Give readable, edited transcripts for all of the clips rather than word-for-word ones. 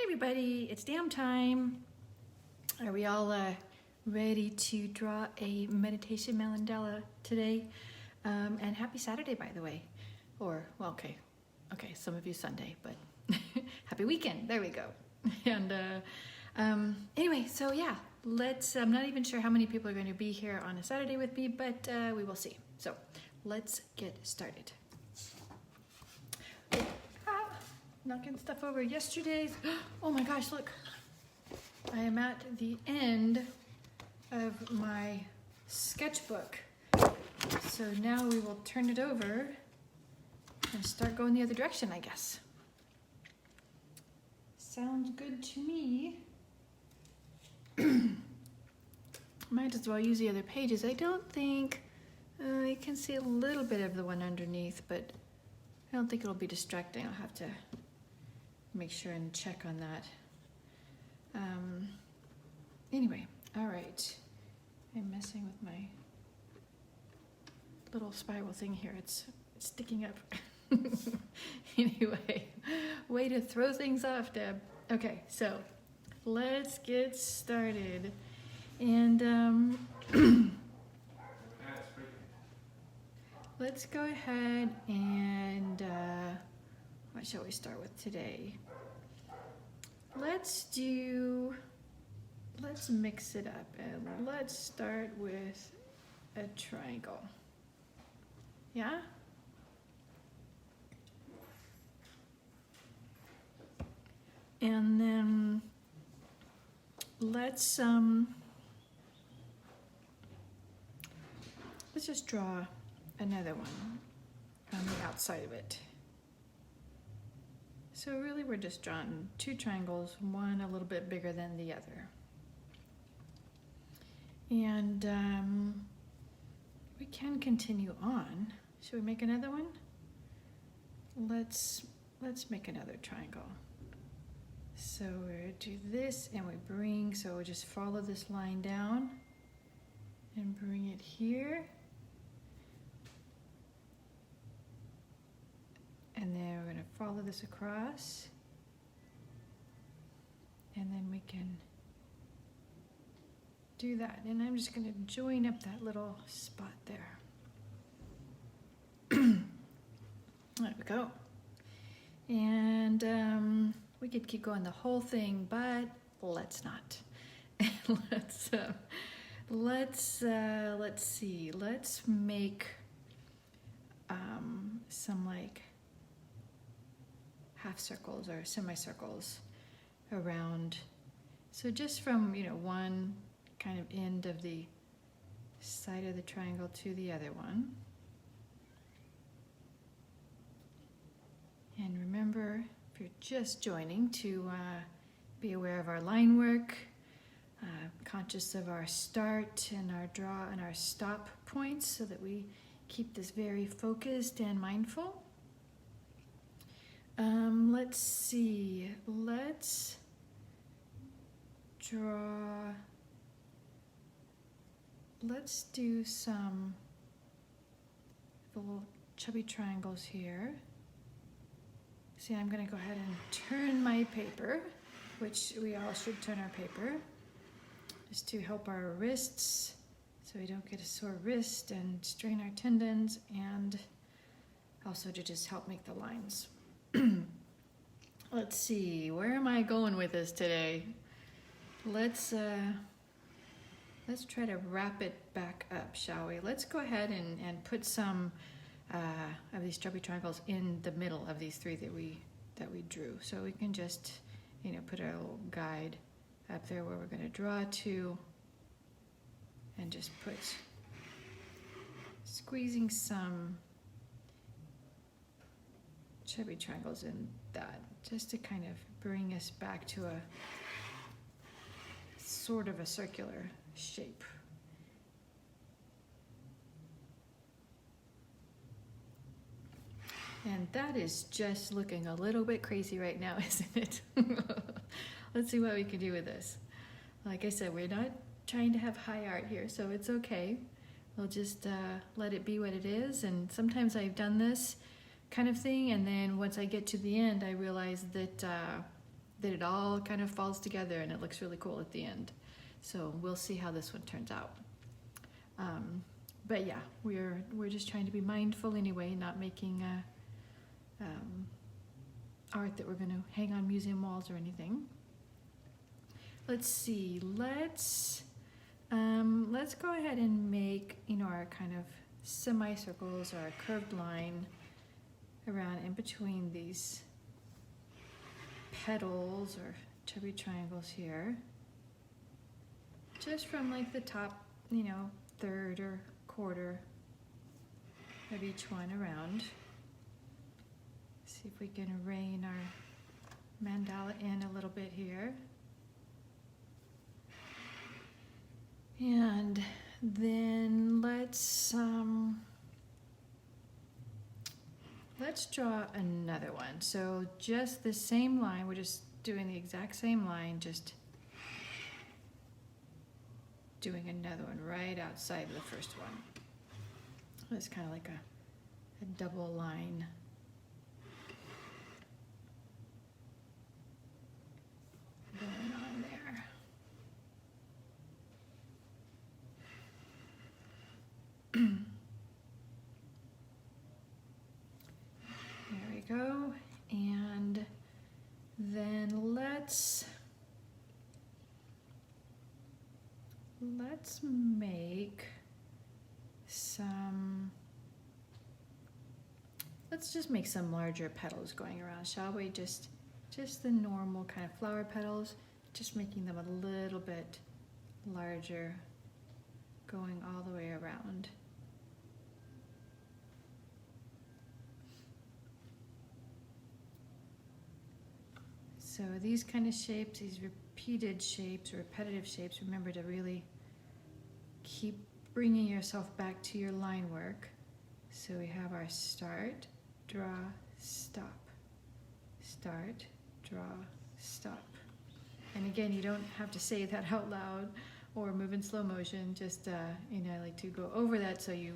everybody, it's DAMM time. Are we all ready to draw a meditation mandala today? And happy Saturday, by the way. Or, well, okay, some of you Sunday, but happy weekend, there we go. And anyway, so yeah, I'm not even sure how many people are going to be here on a Saturday with me, but we will see. So let's get started. Knocking stuff over yesterday's. Oh my gosh, look. I am at the end of my sketchbook. So now we will turn it over and start going the other direction, I guess. Sounds good to me. Might as well use the other pages. I don't think, you can see a little bit of the one underneath, but I don't think it'll be distracting. I'll have to make sure and check on that. Anyway, all right. I'm messing with my little spiral thing here. It's sticking up. Anyway, way to throw things off, Deb. Okay, so let's get started. And let's go ahead and what shall we start with today? Let's mix it up and let's start with a triangle. Yeah? And then let's just draw another one on the outside of it. So really we're just drawing two triangles, one a little bit bigger than the other. And we can continue on. Should we make another one? Let's make another triangle. So we'll do this and we bring, so we just follow this line down and bring it here. And then we're going to follow this across. And then we can do that. And I'm just going to join up that little spot there. There we go. And we could keep going the whole thing, but let's not. Let's see. Let's make some like half circles or semicircles around. So just from, one kind of end of the side of the triangle to the other one. And remember, if you're just joining, to be aware of our line work, conscious of our start and our draw and our stop points so that we keep this very focused and mindful. Let's see, let's do some little chubby triangles here. See, I'm gonna go ahead and turn my paper, which we all should turn our paper, just to help our wrists so we don't get a sore wrist and strain our tendons, and also to just help make the lines. Let's see, where am I going with this today? Let's try to wrap it back up, shall we? Let's go ahead and put some of these chubby triangles in the middle of these three that we drew. So we can just, put our little guide up there where we're going to draw to, and just squeezing some chubby triangles in that, just to kind of bring us back to a sort of a circular shape. And that is just looking a little bit crazy right now, isn't it? Let's see what we can do with this. Like I said, we're not trying to have high art here, so it's okay. We'll just let it be what it is. And sometimes I've done this kind of thing, and then once I get to the end, I realize that that it all kind of falls together and it looks really cool at the end. So we'll see how this one turns out. But yeah, we're just trying to be mindful anyway, not making art that we're going to hang on museum walls or anything. Let's see. Let's go ahead and make, you know, our kind of semicircles or a curved line around in between these petals or chubby triangles here. Just from like the top, you know, third or quarter of each one around. See if we can rein our mandala in a little bit here. And then let's draw another one. So just the same line, we're just doing the exact same line, just doing another one right outside of the first one. It's kind of like a double line. Going on there. There we go. And then let's make some, let's just make some larger petals going around, shall we? Just the normal kind of flower petals, just making them a little bit larger, going all the way around. So these kind of shapes, these repeated shapes, or repetitive shapes, remember to really keep bringing yourself back to your line work. So we have our start, draw, stop. Start, draw, stop. And again, you don't have to say that out loud or move in slow motion. Just, you know, I like to go over that so you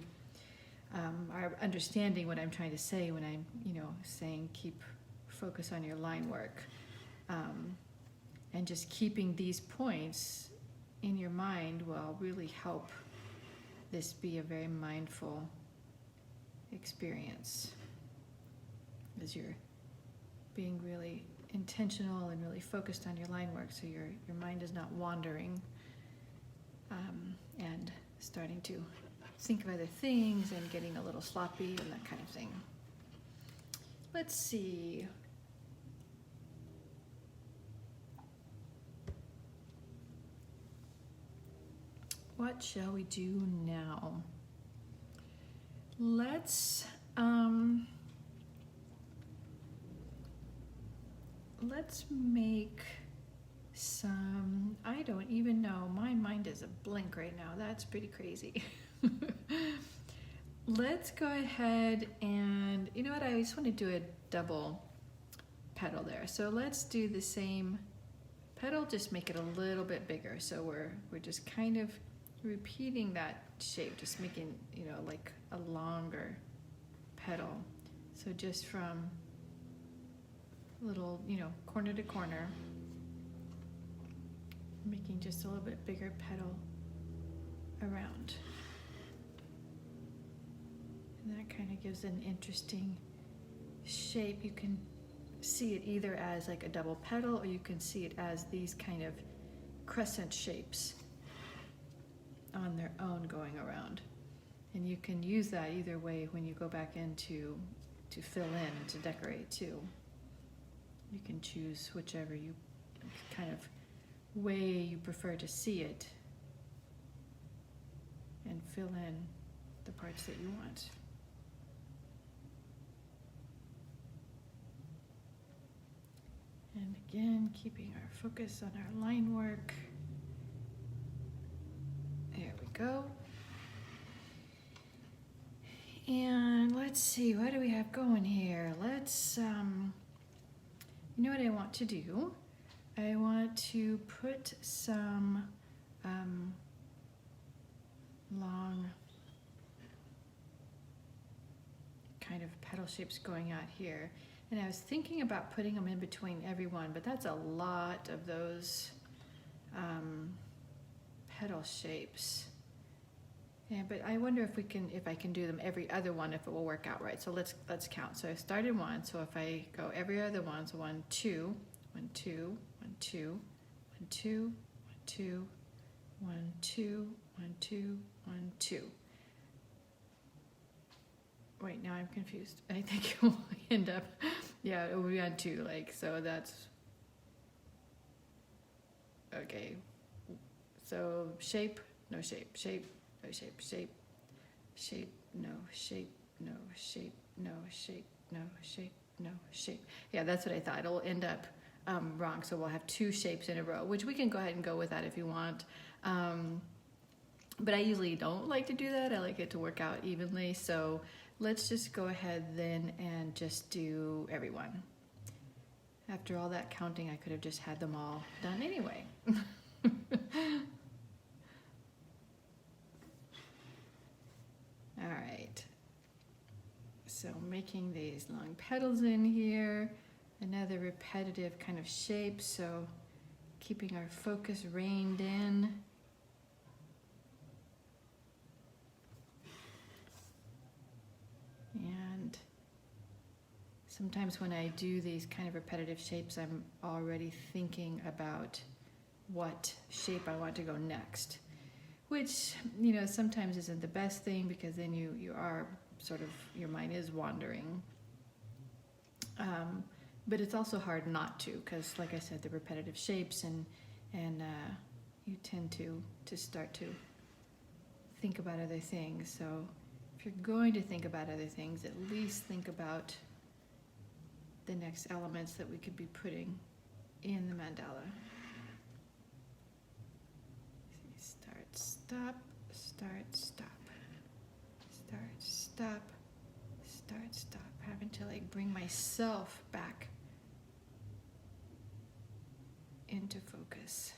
are understanding what I'm trying to say when I'm, you know, saying keep focus on your line work. And just keeping these points in your mind will really help this be a very mindful experience, as you're being really intentional and really focused on your line work, so your mind is not wandering and starting to think of other things and getting a little sloppy and that kind of thing. Let's see. What shall we do now? Let's make some, I don't even know, my mind is a blank right now. That's pretty crazy. Let's go ahead and, you know what, I just want to do a double petal there. So let's do the same petal, just make it a little bit bigger. So we're just kind of repeating that shape, just making, you know, like a longer petal. So just from little, you know, corner to corner, making just a little bit bigger petal around. And that kind of gives an interesting shape. You can see it either as like a double petal, or you can see it as these kind of crescent shapes on their own going around. And you can use that either way when you go back in to fill in and to decorate too. You can choose whichever you kind of way you prefer to see it and fill in the parts that you want. And again, keeping our focus on our line work. There we go. And let's see, what do we have going here? Let's, you know what I want to do? I want to put some long kind of petal shapes going out here. And I was thinking about putting them in between every one, but that's a lot of those petal shapes. Yeah, but I wonder if I can do them every other one, if it will work out right. So let's count. So I started one. So if I go every other one, so 1, 2, 1, 2, 1, 2, 1, 2, 1, 2, 1, 2, 1, 2, 1, 2. Wait, now I'm confused. I think it will end up, yeah, it will be on 2, like, so that's, okay. So shape, no shape, shape, no shape, shape, shape, no shape, no shape, no shape, no shape, no shape. Yeah, that's what I thought. It'll end up wrong, so we'll have 2 shapes in a row, which we can go ahead and go with that if you want. But I usually don't like to do that. I like it to work out evenly, so let's just go ahead then and just do every one. After all that counting, I could have just had them all done anyway. All right, so making these long petals in here, another repetitive kind of shape, so keeping our focus reined in. And sometimes when I do these kind of repetitive shapes, I'm already thinking about what shape I want to go next, which, you know, sometimes isn't the best thing, because then you are sort of, your mind is wandering. But it's also hard not to, because like I said, the repetitive shapes and you tend to start to think about other things. So if you're going to think about other things, at least think about the next elements that we could be putting in the mandala. Start, stop, start, stop, start, stop, start, stop. Having to like bring myself back into focus.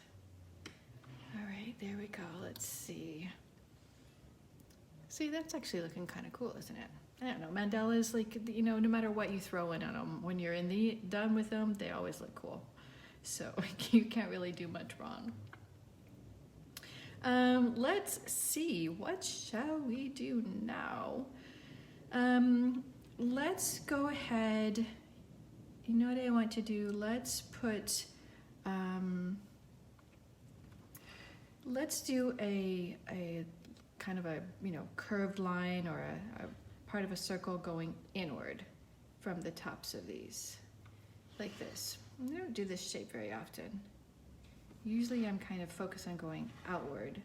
All right, there we go. Let's see. See, that's actually looking kind of cool, isn't it? I don't know. Mandalas, like, you know, no matter what you throw in on them, when you're done with them, they always look cool. So you can't really do much wrong. Let's see. What shall we do now? Let's go ahead. You know what I want to do? Let's put, let's do a kind of a, you know, curved line or a part of a circle going inward from the tops of these, like this. I don't do this shape very often. Usually I'm kind of focused on going outward,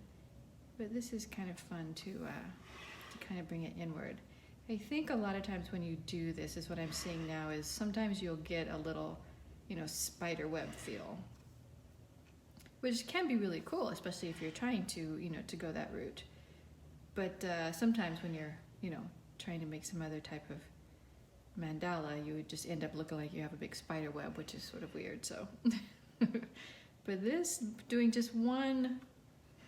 but this is kind of fun to kind of bring it inward. I think a lot of times when you do this, is what I'm seeing now, is sometimes you'll get a little, you know, spider web feel, which can be really cool, especially if you're trying to, you know, to go that route. But sometimes when you're, you know, trying to make some other type of mandala, you would just end up looking like you have a big spider web, which is sort of weird. So, but this, doing just one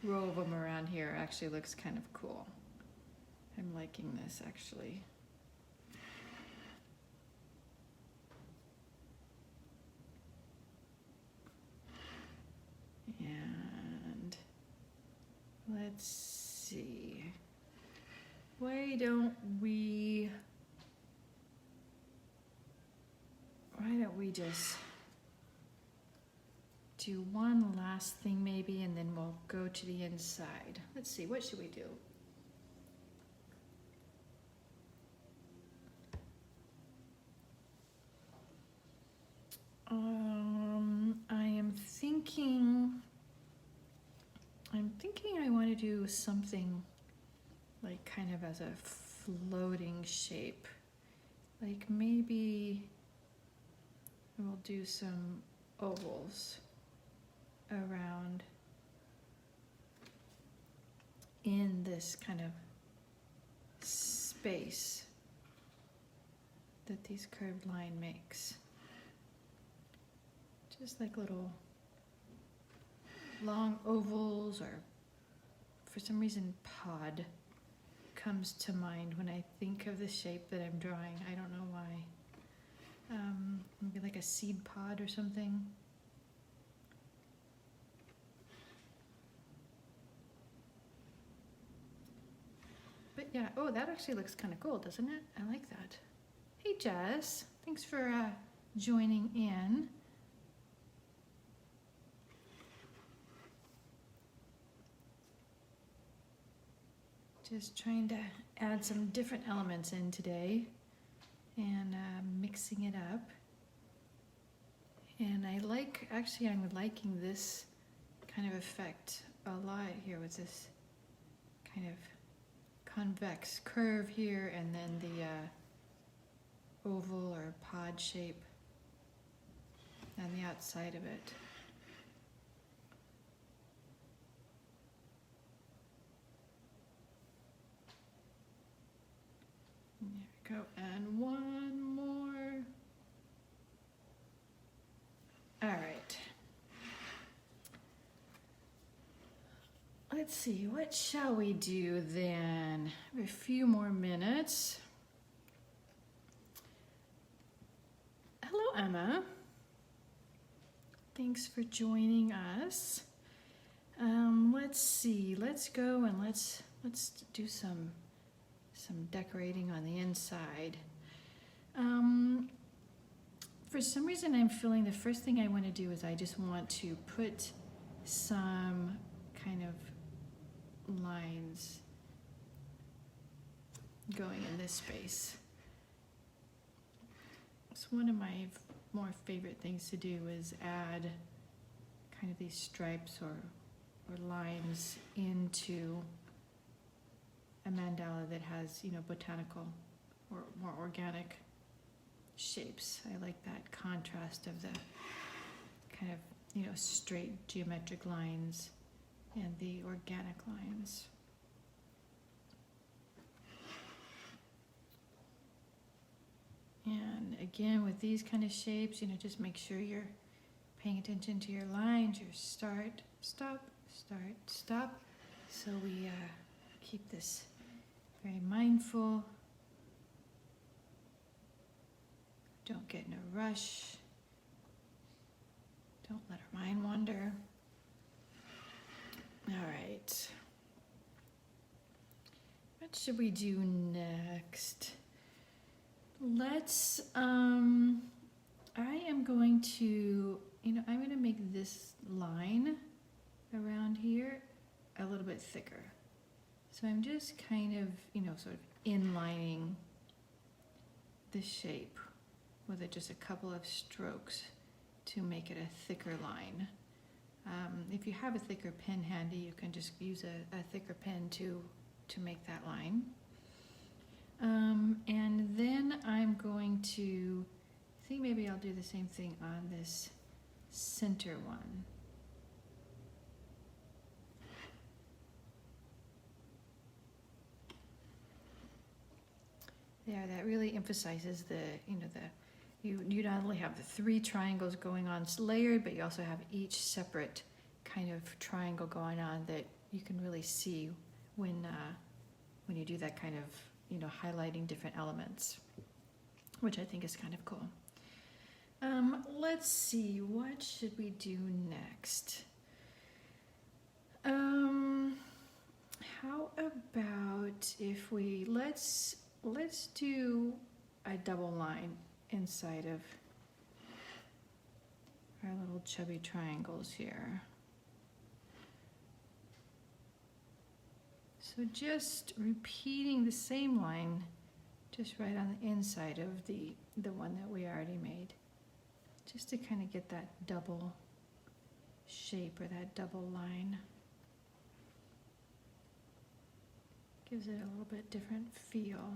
row of them around here actually looks kind of cool. I'm liking this actually. And let's see. Why don't we just do one last thing maybe, and then we'll go to the inside. Let's see, what should we do? I'm thinking I want to do something like kind of as a floating shape. Like maybe we'll do some ovals around in this kind of space that these curved line makes. Just like little long ovals, or for some reason pod comes to mind when I think of the shape that I'm drawing. I don't know why. maybe like a seed pod or something. But yeah, oh, that actually looks kind of cool, doesn't it? I like that. Hey, Jess, thanks for joining in. Just trying to add some different elements in today and mixing it up. And I'm liking this kind of effect a lot here with this kind of convex curve here and then the oval or pod shape on the outside of it. There we go, and one more. All right. Let's see, what shall we do then? A few more minutes. Hello, Emma. Thanks for joining us. Let's see, let's go and let's do some decorating on the inside. For some reason I'm feeling the first thing I want to do is I just want to put some kind of lines going in this space. It's one of my more favorite things to do is add kind of these stripes or lines into a mandala that has, you know, botanical or more organic shapes. I like that contrast of the kind of, you know, straight geometric lines and the organic lines. And again, with these kind of shapes, you know, just make sure you're paying attention to your lines, your start, stop, start, stop. So we keep this very mindful. Don't get in a rush. Don't let our mind wander. All right. What should we do next? Let's, I am going to, I'm going to make this line around here a little bit thicker. So I'm just kind of, sort of inlining the shape with just a couple of strokes to make it a thicker line. If you have a thicker pen handy, you can just use a thicker pen to make that line. And then I'm going to think maybe I'll do the same thing on this center one. There, that really emphasizes you not only have the three triangles going on layered, but you also have each separate kind of triangle going on that you can really see when you do that kind of, highlighting different elements, which I think is kind of cool. Let's see, what should we do next? How about if let's do a double line inside of our little chubby triangles here. So just repeating the same line just right on the inside of the one that we already made, just to kind of get that double shape or that double line. Gives it a little bit different feel.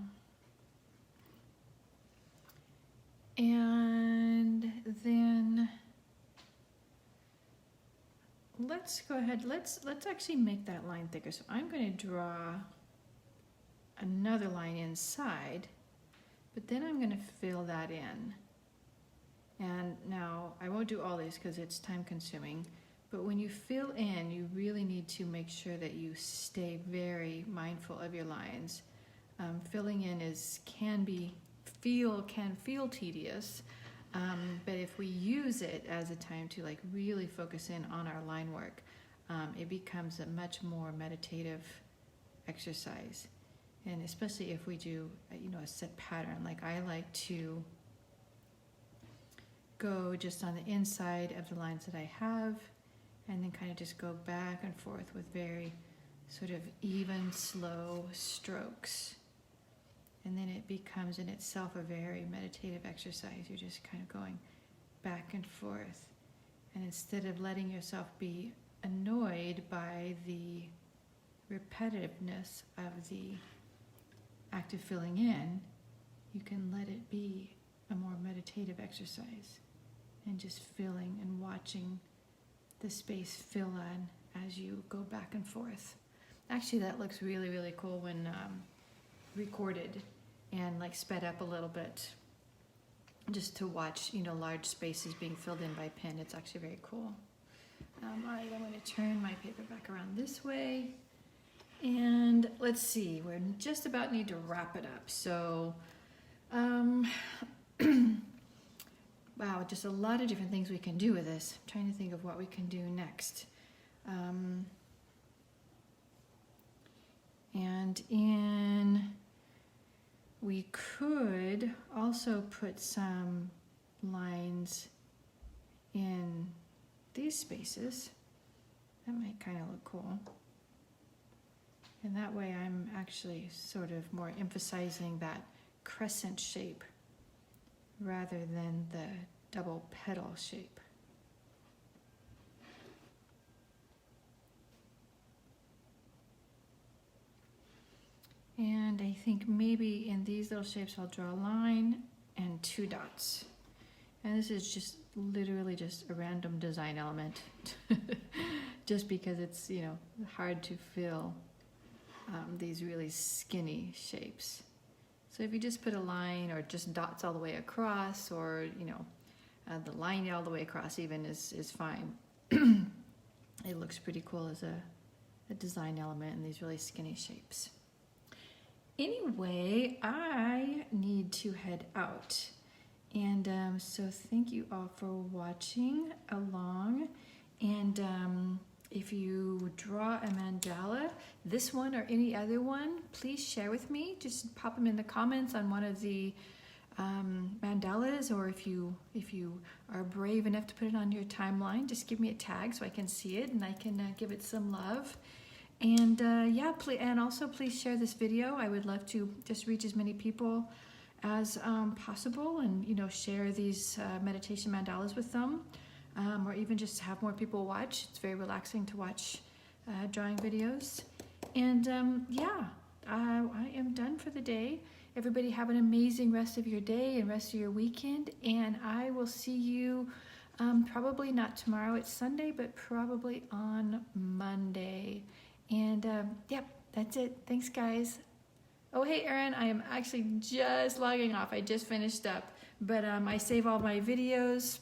And then let's go ahead, let's actually make that line thicker. So I'm going to draw another line inside, but then I'm going to fill that in. And now I won't do all these because it's time consuming, but when you fill in, you really need to make sure that you stay very mindful of your lines. Filling in can feel tedious, But if we use it as a time to like really focus in on our line work, it becomes a much more meditative exercise. And especially if we do, a set pattern, like I like to go just on the inside of the lines that I have, and then kind of just go back and forth with very sort of even, slow strokes. And then it becomes in itself a very meditative exercise. You're just kind of going back and forth. And instead of letting yourself be annoyed by the repetitiveness of the act of filling in, you can let it be a more meditative exercise and just feeling and watching the space fill in as you go back and forth. Actually, that looks really, really cool when recorded and like sped up a little bit, just to watch, large spaces being filled in by pen. It's actually very cool. All right, I'm going to turn my paper back around this way. And let's see, we're just about need to wrap it up. So, wow, just a lot of different things we can do with this. I'm trying to think of what we can do next. We could also put some lines in these spaces. That might kind of look cool. And that way I'm actually sort of more emphasizing that crescent shape rather than the double petal shape. And I think maybe in these little shapes I'll draw a line and 2 dots. And this is just literally just a random design element, just because it's, hard to fill these really skinny shapes. So if you just put a line or just dots all the way across, or the line all the way across even is fine. It looks pretty cool as a design element in these really skinny shapes. Anyway, I need to head out. And so thank you all for watching along. And if you draw a mandala, this one or any other one, please share with me. Just pop them in the comments on one of the mandalas, or if you are brave enough to put it on your timeline, just give me a tag so I can see it and I can give it some love. And and also please share this video. I would love to just reach as many people as possible, and share these meditation mandalas with them, or even just have more people watch. It's very relaxing to watch drawing videos. And I am done for the day. Everybody have an amazing rest of your day and rest of your weekend, and I will see you probably not tomorrow, it's Sunday, but probably on Monday. And that's it. Thanks, guys. Oh, hey, Erin, I am actually just logging off. I just finished up, but I save all my videos,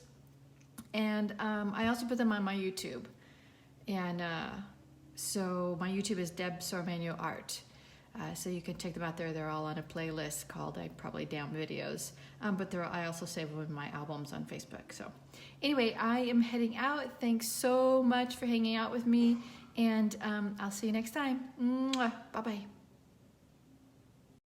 and I also put them on my YouTube. And so my YouTube is Deb Sormano Art. So you can check them out there. They're all on a playlist called probably DAMM videos. But I also save them in my albums on Facebook. So anyway, I am heading out. Thanks so much for hanging out with me. And I'll see you next time. Bye-bye.